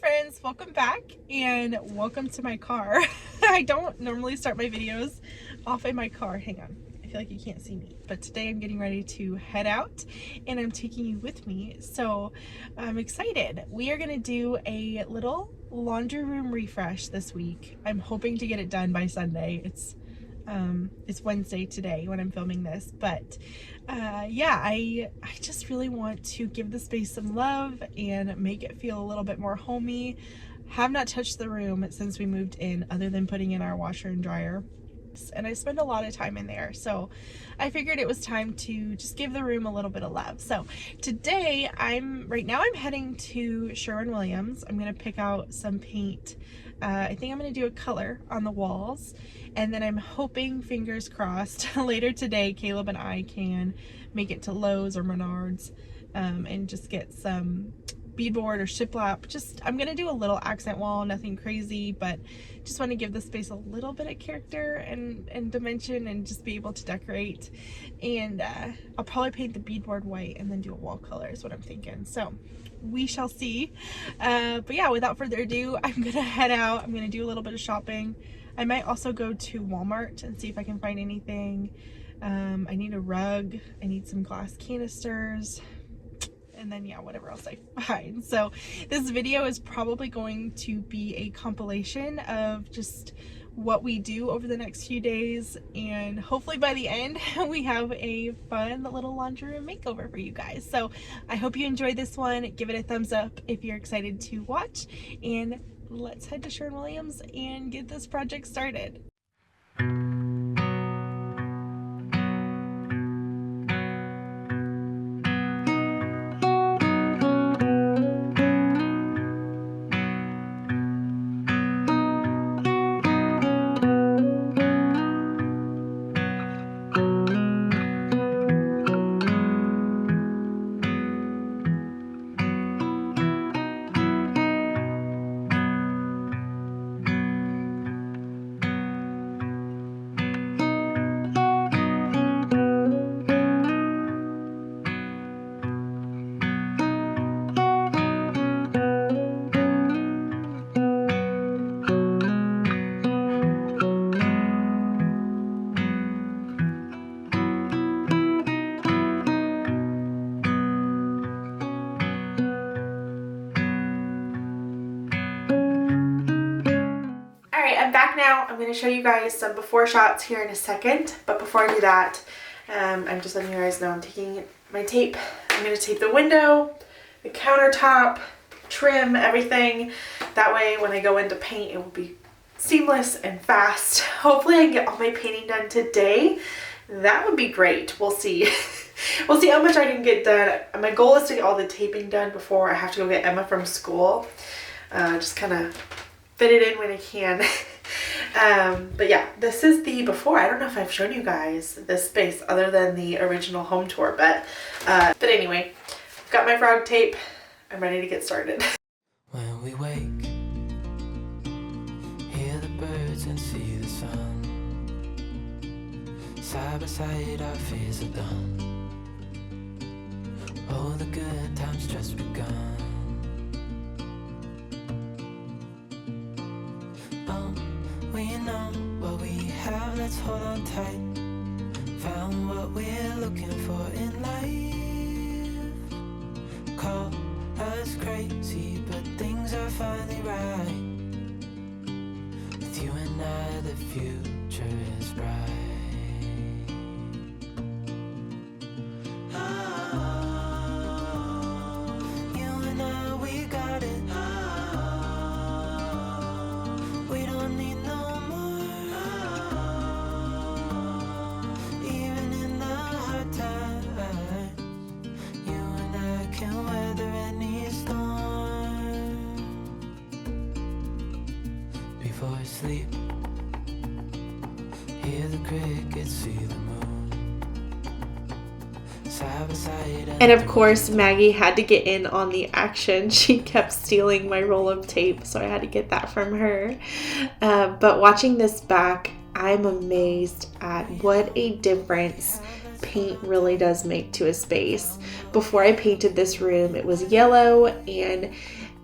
friends, welcome back and welcome to my car. I don't normally start my videos off in my car. Hang on, I feel like you can't see me, but today I'm getting ready to head out and I'm taking you with me, so I'm excited. We are gonna do a little laundry room refresh this week. I'm hoping to get it done by Sunday. It's Wednesday today when I'm filming this, but yeah, I just really want to give the space some love and make it feel a little bit more homey. Have not touched the room since we moved in, other than putting in our washer and dryer, and I spend a lot of time in there, so I figured it was time to just give the room a little bit of love. So today right now I'm heading to Sherwin-Williams. I'm gonna pick out some paint. I think I'm gonna do a color on the walls, and then I'm hoping, fingers crossed, later today Caleb and I can make it to Lowe's or Menards and just get some beadboard or shiplap. I'm gonna do a little accent wall, nothing crazy, but just want to give the space a little bit of character and dimension and just be able to decorate. And I'll probably paint the beadboard white and then do a wall color is what I'm thinking, so we shall see. But yeah, without further ado, I'm gonna head out. I'm gonna do a little bit of shopping. I might also go to Walmart and see if I can find anything. I need a rug, I need some glass canisters, and then yeah, whatever else I find. So this video is probably going to be a compilation of just what we do over the next few days, and hopefully by the end we have a fun little laundry room makeover for you guys. So I hope you enjoyed this one. Give it a thumbs up if you're excited to watch, and let's head to Sherwin-Williams and get this project started. I'm back now. I'm going to show you guys some before shots here in a second, but before I do that, I'm just letting you guys know I'm taking my tape. I'm going to tape the window, the countertop, trim, everything. That way when I go into paint it will be seamless and fast. Hopefully I can get all my painting done today. That would be great. We'll see. We'll see how much I can get done. My goal is to get all the taping done before I have to go get Emma from school. Just kind of fit it in when I can. But yeah, this is the before. I don't know if I've shown you guys this space other than the original home tour, but anyway, I've got my frog tape. I'm ready to get started. When we wake, hear the birds and see the sun. Side by side our fears are done. Oh, the good times just begun. We know what we have, let's hold on tight. Found what we're looking for in life. Call us crazy, but things are finally right. With you and I, the future is bright. Sleep, hear the crickets, see the moon. Side by side, and of course Maggie had to get in on the action. She kept stealing my roll of tape, so I had to get that from her. But watching this back, I'm amazed at what a difference paint really does make to a space. Before I painted this room, it was yellow, and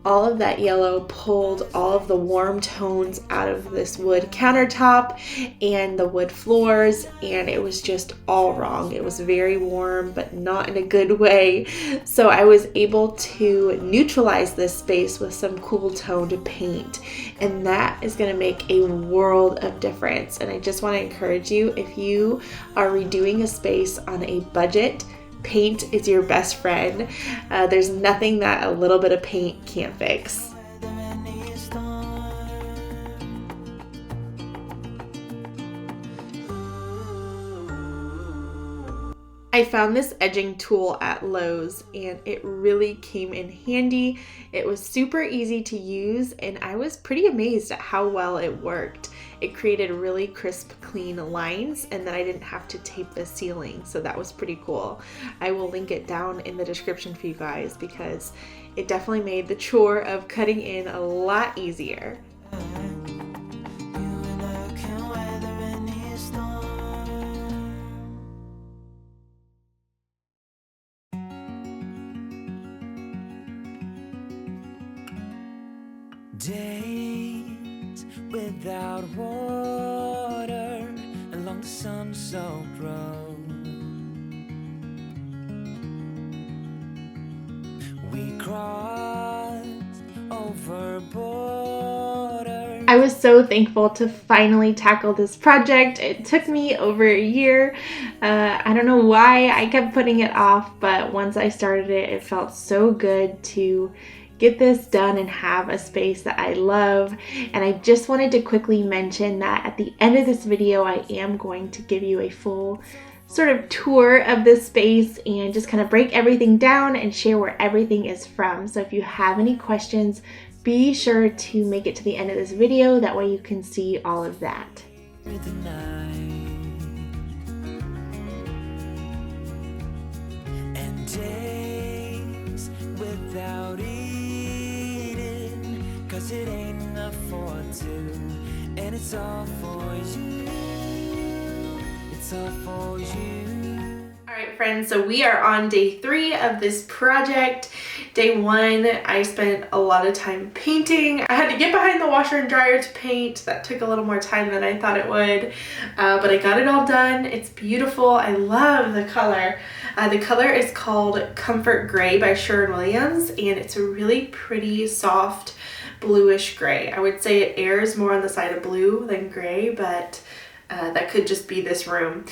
All of that yellow pulled all of the warm tones out of this wood countertop and the wood floors, and it was just all wrong. It was very warm, but not in a good way. So I was able to neutralize this space with some cool toned paint, and that is going to make a world of difference. And I just want to encourage you, if you are redoing a space on a budget, paint is your best friend. There's nothing that a little bit of paint can't fix. I found this edging tool at Lowe's and it really came in handy. It was super easy to use and I was pretty amazed at how well it worked. It created really crisp, clean lines, and then I didn't have to tape the ceiling, so that was pretty cool. I will link it down in the description for you guys because it definitely made the chore of cutting in a lot easier. Days without water along the sun-soaked road. We crossed over borders. I was so thankful to finally tackle this project. It took me over a year. I don't know why I kept putting it off, but once I started it, it felt so good to get this done and have a space that I love. And I just wanted to quickly mention that at the end of this video, I am going to give you a full sort of tour of this space and just kind of break everything down and share where everything is from. So if you have any questions, be sure to make it to the end of this video. That way you can see all of that. Through the night. And days without eating, 'cause it ain't enough for two, and it's all for you. It's all for you. All right, friends, so we are on day 3 of this project. Day 1, I spent a lot of time painting. I had to get behind the washer and dryer to paint. That took a little more time than I thought it would, but I got it all done. It's beautiful. I love the color. The color is called Comfort Gray by Sherwin-Williams, and it's a really pretty, soft, bluish gray. I would say it airs more on the side of blue than gray, but that could just be this room.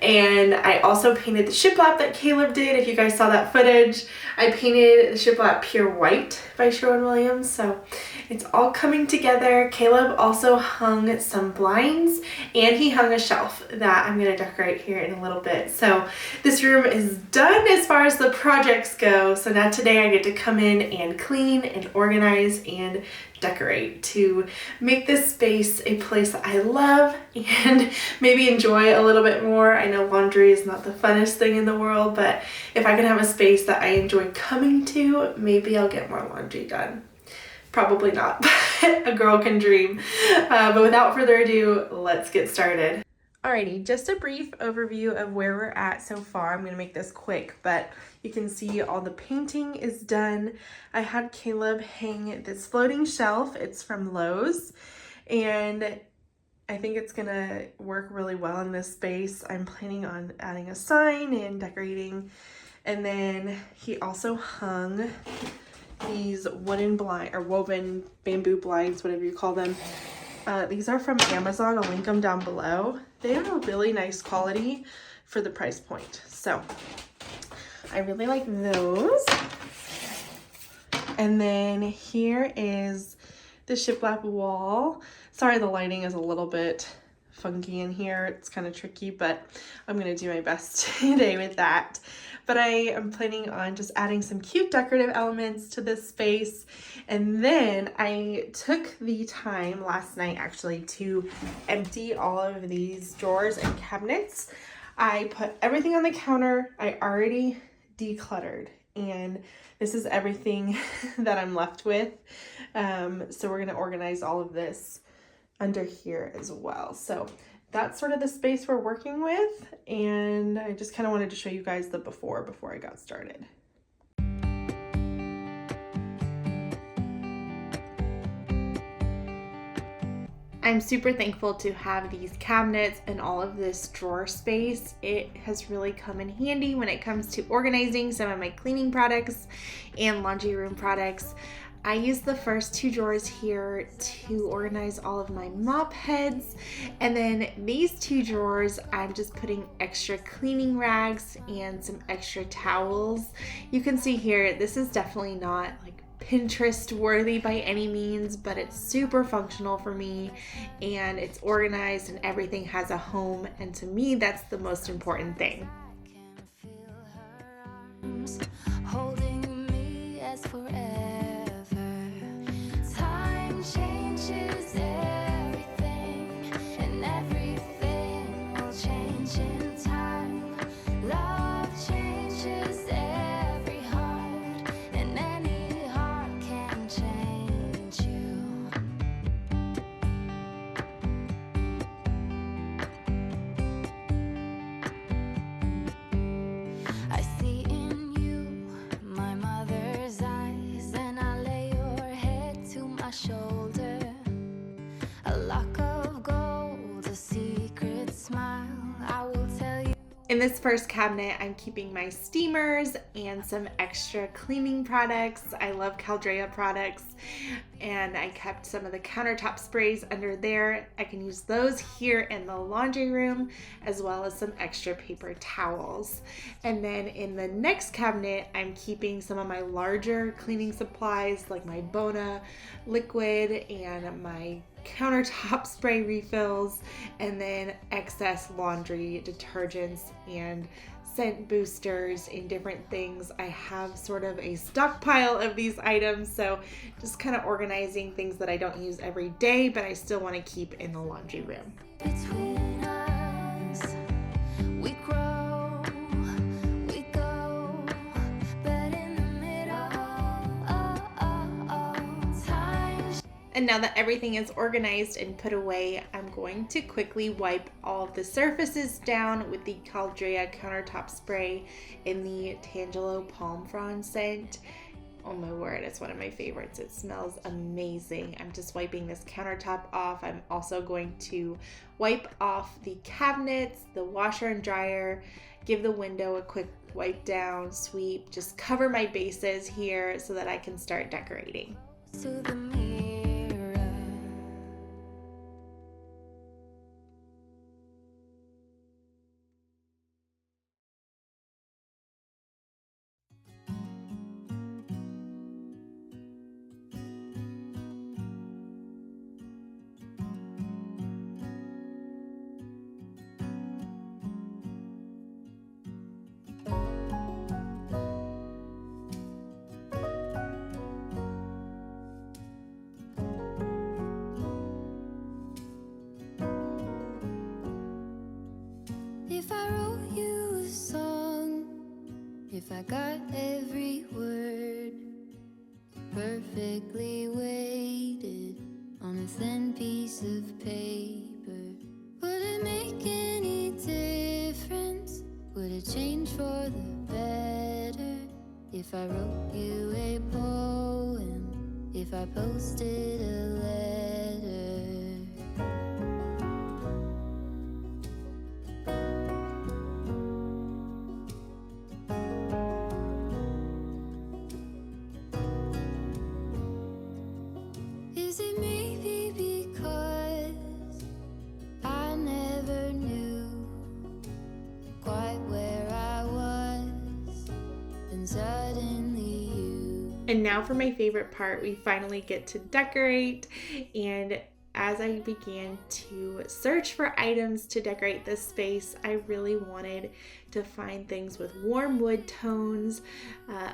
And I also painted the shiplap that Caleb did. If you guys saw that footage, I painted the shiplap pure white by Sherwin-Williams. So it's all coming together. Caleb also hung some blinds and he hung a shelf that I'm gonna decorate here in a little bit. So this room is done as far as the projects go. So now today I get to come in and clean and organize and decorate to make this space a place that I love and maybe enjoy a little bit more. I know laundry is not the funnest thing in the world, but if I can have a space that I enjoy coming to, maybe I'll get more laundry done. Probably not, but a girl can dream. But without further ado, let's get started. Alrighty, just a brief overview of where we're at so far. I'm gonna make this quick, but you can see all the painting is done. I had Caleb hang this floating shelf. It's from Lowe's, and I think it's gonna work really well in this space. I'm planning on adding a sign and decorating. And then he also hung these wooden blind or woven bamboo blinds, whatever you call them. These are from Amazon. I'll link them down below. They have a really nice quality for the price point. So I really like those. And then here is the shiplap wall. Sorry, the lighting is a little bit funky in here. It's kind of tricky, but I'm gonna do my best today with that. But I am planning on just adding some cute decorative elements to this space. And then I took the time last night actually to empty all of these drawers and cabinets. I put everything on the counter. I already decluttered, and this is everything that I'm left with. So we're gonna organize all of this under here as well. So that's sort of the space we're working with, and I just kind of wanted to show you guys the before I got started. I'm super thankful to have these cabinets and all of this drawer space. It has really come in handy when it comes to organizing some of my cleaning products and laundry room products. I use the first two drawers here to organize all of my mop heads, and then these two drawers I'm just putting extra cleaning rags and some extra towels. You can see here, this is definitely not like Pinterest worthy by any means, but it's super functional for me and it's organized and everything has a home, and to me that's the most important thing. Holding me as forever. Time changes everything, and everything will change in time. Love changes every heart, and any heart can change you. I see in you my mother's eyes, and I lay your head to my shoulder. A lock of gold, a secret smile, I will tell you. In this first cabinet, I'm keeping my steamers and some extra cleaning products. I love Caldrea products, and I kept some of the countertop sprays under there. I can use those here in the laundry room, as well as some extra paper towels. And then in the next cabinet, I'm keeping some of my larger cleaning supplies like my Bona liquid and my countertop spray refills, and then excess laundry detergents and scent boosters and different things. I have sort of a stockpile of these items, so just kind of organizing things that I don't use every day but I still want to keep in the laundry room. Between us, we grow, we go, but in the middle, time. And now that everything is organized and put away, I'm going to quickly wipe all of the surfaces down with the Caldrea countertop spray in the Tangelo Palm Frond scent. Oh my word, it's one of my favorites. It smells amazing. I'm just wiping this countertop off. I'm also going to wipe off the cabinets, the washer and dryer, give the window a quick wipe down, sweep, just cover my bases here so that I can start decorating. To the mirror. If I wrote you a song, if I got every word perfectly weighted on a thin piece of paper, would it make any difference? Would it change for the better? If I wrote you a poem, if I posted a letter? Is it maybe because I never knew quite where I was, and suddenly you. And now for my favorite part, we finally get to decorate. And as I began to search for items to decorate this space, I really wanted to find things with warm wood tones,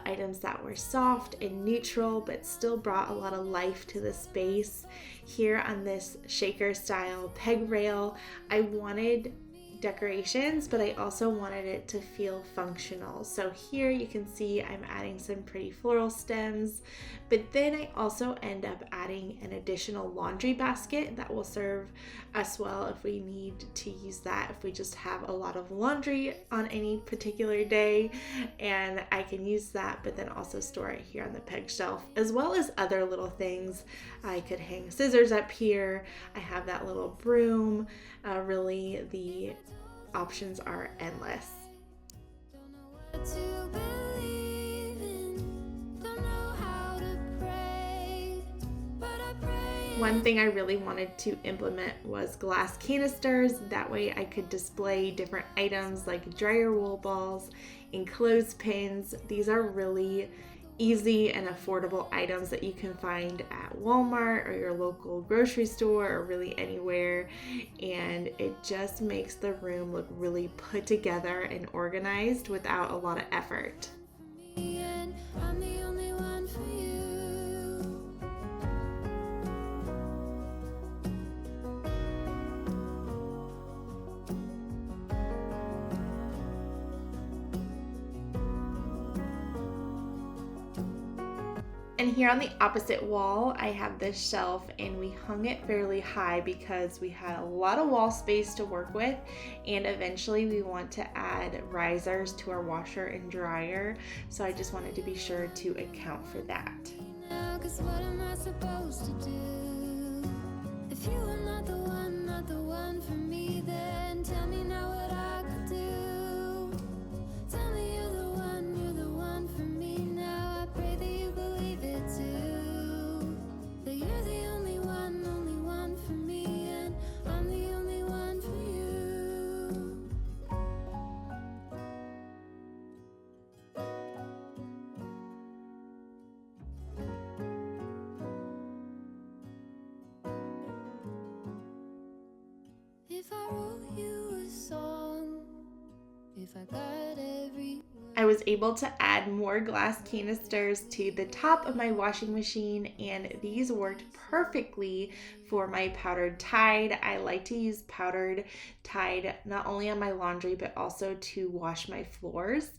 items that were soft and neutral but still brought a lot of life to the space. Here on this shaker style peg rail, I wanted decorations, but I also wanted it to feel functional. So here you can see I'm adding some pretty floral stems, but then I also end up adding an additional laundry basket that will serve us well if we need to use that, if we just have a lot of laundry on any particular day, and I can use that, but then also store it here on the peg shelf, as well as other little things. I could hang scissors up here. I have that little broom. Really, the options are endless. One thing I really wanted to implement was glass canisters. That way I could display different items like dryer wool balls and clothespins. These are really easy and affordable items that you can find at Walmart or your local grocery store or really anywhere, and it just makes the room look really put together and organized without a lot of effort. And here on the opposite wall, I have this shelf, and we hung it fairly high because we had a lot of wall space to work with, and eventually we want to add risers to our washer and dryer. So I just wanted to be sure to account for that. What am I supposed to do? If you are not the one for me, then tell me now what I could do. Tell me you're the one for me now. I pray that you believe it too. That you're the only one for me, and I'm the only one for you. If I wrote you a song, if I got every I was able to add more glass canisters to the top of my washing machine, and these worked perfectly for my powdered Tide. I like to use powdered Tide not only on my laundry but also to wash my floors,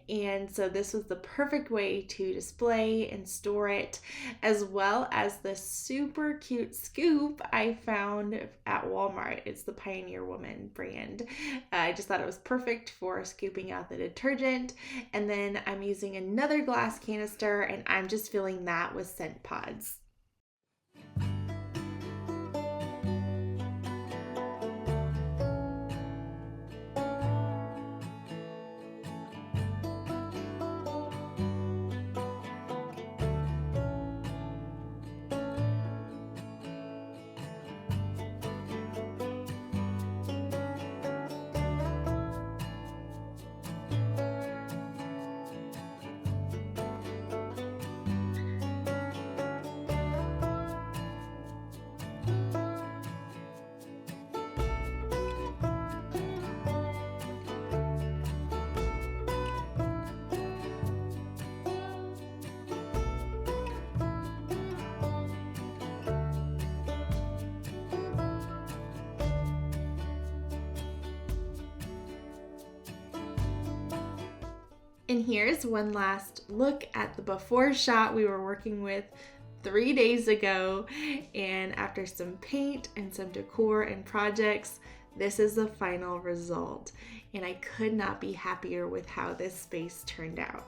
and so this was the perfect way to display and store it, as well as the super cute scoop I found at Walmart. It's the Pioneer Woman brand. I just thought it was perfect for scooping out the detergent. And then I'm using another glass canister, and I'm just filling that with scent pods. And here's one last look at the before shot we were working with 3 days ago. And after some paint and some decor and projects, this is the final result. And I could not be happier with how this space turned out.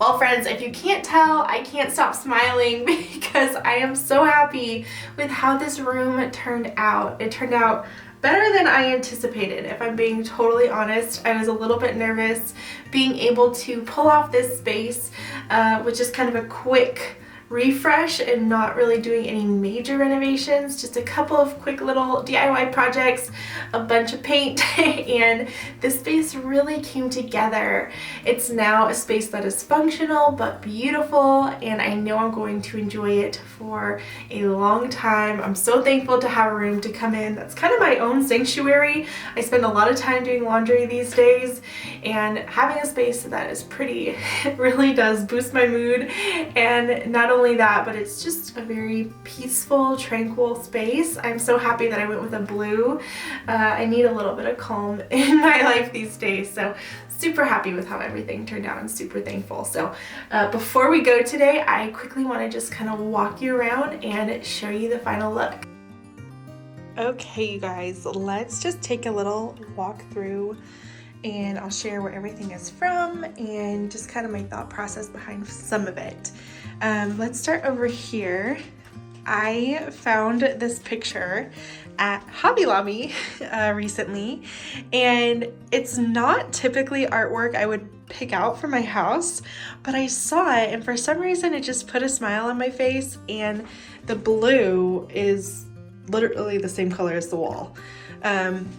Well, friends, if you can't tell, I can't stop smiling because I am so happy with how this room turned out. It turned out better than I anticipated. If I'm being totally honest, I was a little bit nervous being able to pull off this space, which is kind of a quick refresh and not really doing any major renovations, just a couple of quick little DIY projects, a bunch of paint, and this space really came together. It's now a space that is functional but beautiful, and I know I'm going to enjoy it for a long time. I'm so thankful to have a room to come in that's kind of my own sanctuary. I spend a lot of time doing laundry these days, and having a space that is pretty really does boost my mood. And not only that, but it's just a very peaceful, tranquil space. I'm so happy that I went with a blue. I need a little bit of calm in my life these days, so super happy with how everything turned out and super thankful. So before we go today, I quickly want to just kind of walk you around and show you the final look. Okay, you guys, let's just take a little walk through and I'll share where everything is from and just kind of my thought process behind some of it. Let's start over here. I found this picture at Hobby Lobby recently, and it's not typically artwork I would pick out for my house, but I saw it and for some reason it just put a smile on my face, and the blue is literally the same color as the wall,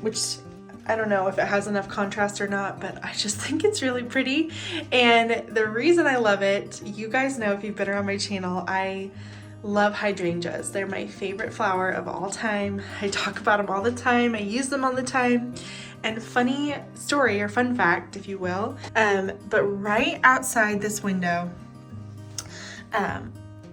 which I don't know if it has enough contrast or not, but I just think it's really pretty. And the reason I love it, you guys know if you've been around my channel, I love hydrangeas. They're my favorite flower of all time. I talk about them all the time. I use them all the time. And funny story or fun fact, if you will, but right outside this window,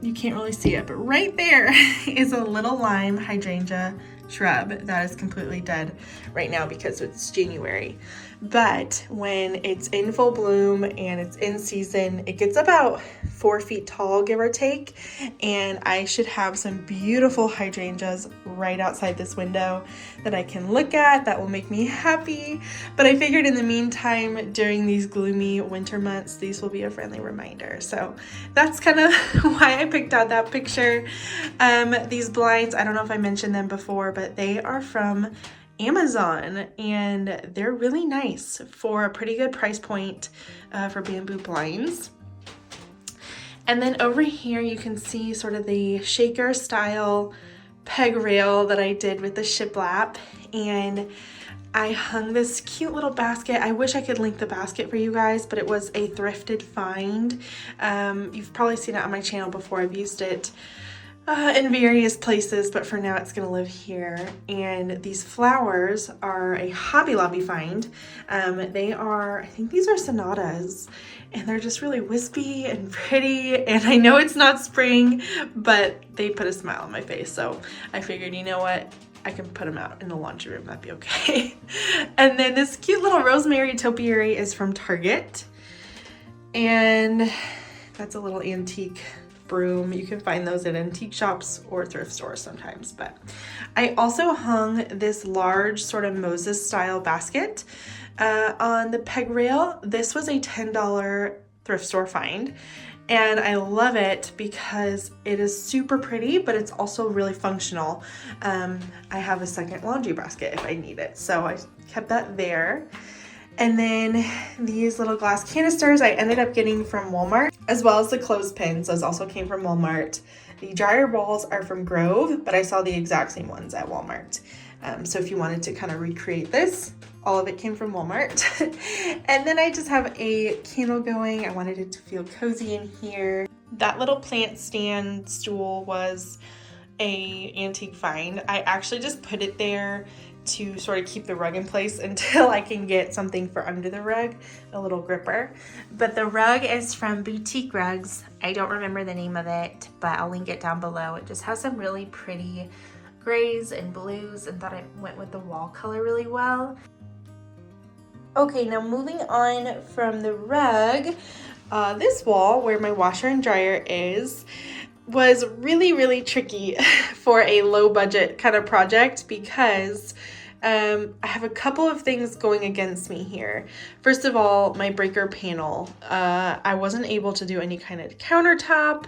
you can't really see it, but right there is a little lime hydrangea shrub that is completely dead right now because it's January. But when it's in full bloom and it's in season, it gets about 4 feet tall, give or take, and I should have some beautiful hydrangeas right outside this window that I can look at that will make me happy. But I figured in the meantime, during these gloomy winter months, these will be a friendly reminder. So that's kind of why I picked out that picture. These blinds, I don't know if I mentioned them before, but they are from Amazon, and they're really nice for a pretty good price point for bamboo blinds. And then over here you can see sort of the shaker style peg rail that I did with the shiplap, and I hung this cute little basket. I wish I could link the basket for you guys, but it was a thrifted find. You've probably seen it on my channel before. I've used it in various places, but for now it's gonna live here. And these flowers are a Hobby Lobby find. They are, I think these are sonatas, and they're just really wispy and pretty. And I know it's not spring, but they put a smile on my face. So I figured, you know what? I can put them out in the laundry room, that'd be okay. And then this cute little rosemary topiary is from Target. And that's a little antique broom. You can find those at antique shops or thrift stores sometimes. But I also hung this large sort of Moses style basket on the peg rail. This was a $10 thrift store find, and I love it because it is super pretty, but it's also really functional. I have a second laundry basket if I need it, so I kept that there. And then these little glass canisters I ended up getting from Walmart, as well as the clothespins. Those also came from Walmart. The dryer balls are from Grove, but I saw the exact same ones at Walmart. So if you wanted to kind of recreate this, all of it came from Walmart. And then I just have a candle going. I wanted it to feel cozy in here. That little plant stand stool was a antique find. I actually just put it there to sort of keep the rug in place until I can get something for under the rug, a little gripper. But the rug is from Boutique Rugs. I don't remember the name of it, but I'll link it down below. It just has some really pretty grays and blues, and thought it went with the wall color really well. Okay, now moving on from the rug, this wall where my washer and dryer is was really, really tricky for a low budget kind of project because I have a couple of things going against me here. First of all, my breaker panel. I wasn't able to do any kind of countertop.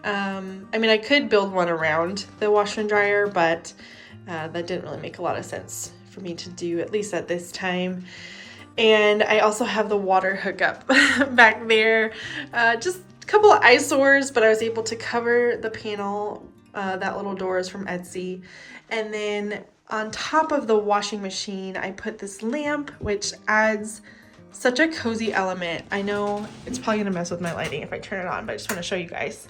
I mean, I could build one around the washer and dryer, but that didn't really make a lot of sense for me to do, at least at this time. And I also have the water hookup back there. Just a couple of eyesores, but I was able to cover the panel. That little door is from Etsy. And then on top of the washing machine, I put this lamp, which adds such a cozy element. I know it's probably gonna mess with my lighting if I turn it on, but I just wanna show you guys.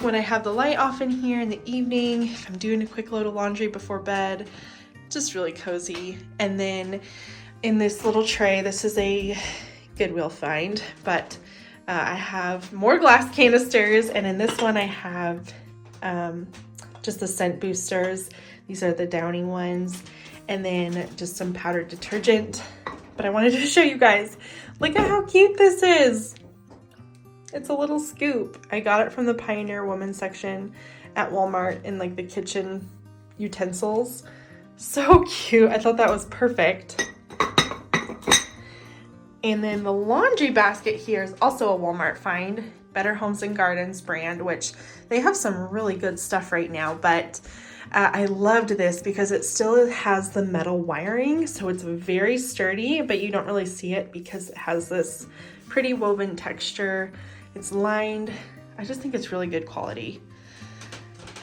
When I have the light off in here in the evening, if I'm doing a quick load of laundry before bed, just really cozy. And then in this little tray, this is a Goodwill find, but I have more glass canisters, and in this one I have just the scent boosters. These are the Downy ones, and then just some powdered detergent. But I wanted to show you guys, look at how cute this is. It's a little scoop. I got it from the Pioneer Woman section at Walmart in like the kitchen utensils. So cute. I thought that was perfect. And then the laundry basket here is also a Walmart find, Better Homes and Gardens brand, which they have some really good stuff right now, but I loved this because it still has the metal wiring, so it's very sturdy, but you don't really see it because it has this pretty woven texture. It's lined. I just think it's really good quality.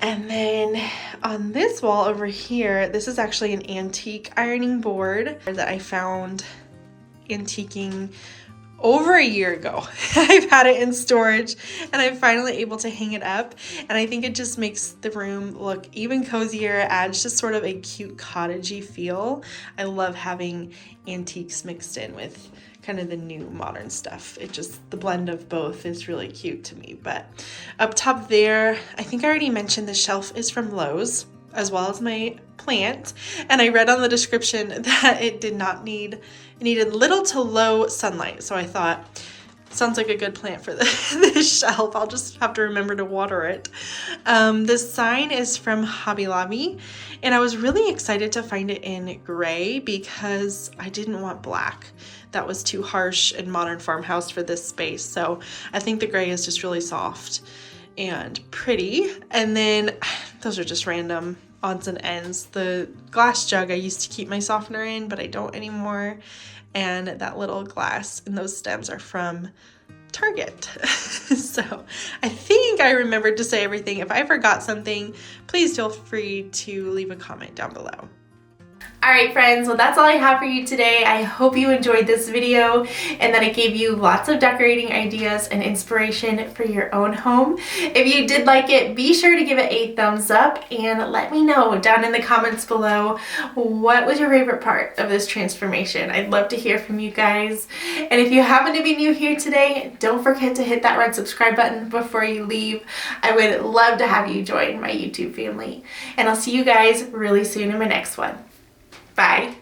And then on this wall over here, this is actually an antique ironing board that I found antiquing over a year ago. I've had it in storage and I'm finally able to hang it up, and I think it just makes the room look even cozier. It adds just sort of a cute cottagey feel. I love having antiques mixed in with kind of the new modern stuff. It just, the blend of both is really cute to me. But up top there, I think I already mentioned the shelf is from Lowe's, as well as my plant, and I read on the description that it needed little to low sunlight, so I thought, sounds like a good plant for this shelf. I'll just have to remember to water it. This sign is from Hobby Lobby, and I was really excited to find it in gray because I didn't want black. That was too harsh and modern farmhouse for this space, so I think the gray is just really soft and pretty. And then those are just random odds and ends. The glass jug I used to keep my softener in, but I don't anymore. And that little glass and those stems are from Target. So I think I remembered to say everything. If I forgot something, please feel free to leave a comment down below. Alright friends, well that's all I have for you today. I hope you enjoyed this video and that it gave you lots of decorating ideas and inspiration for your own home. If you did like it, be sure to give it a thumbs up and let me know down in the comments below what was your favorite part of this transformation. I'd love to hear from you guys. And if you happen to be new here today, don't forget to hit that red subscribe button before you leave. I would love to have you join my YouTube family. And I'll see you guys really soon in my next one. Bye.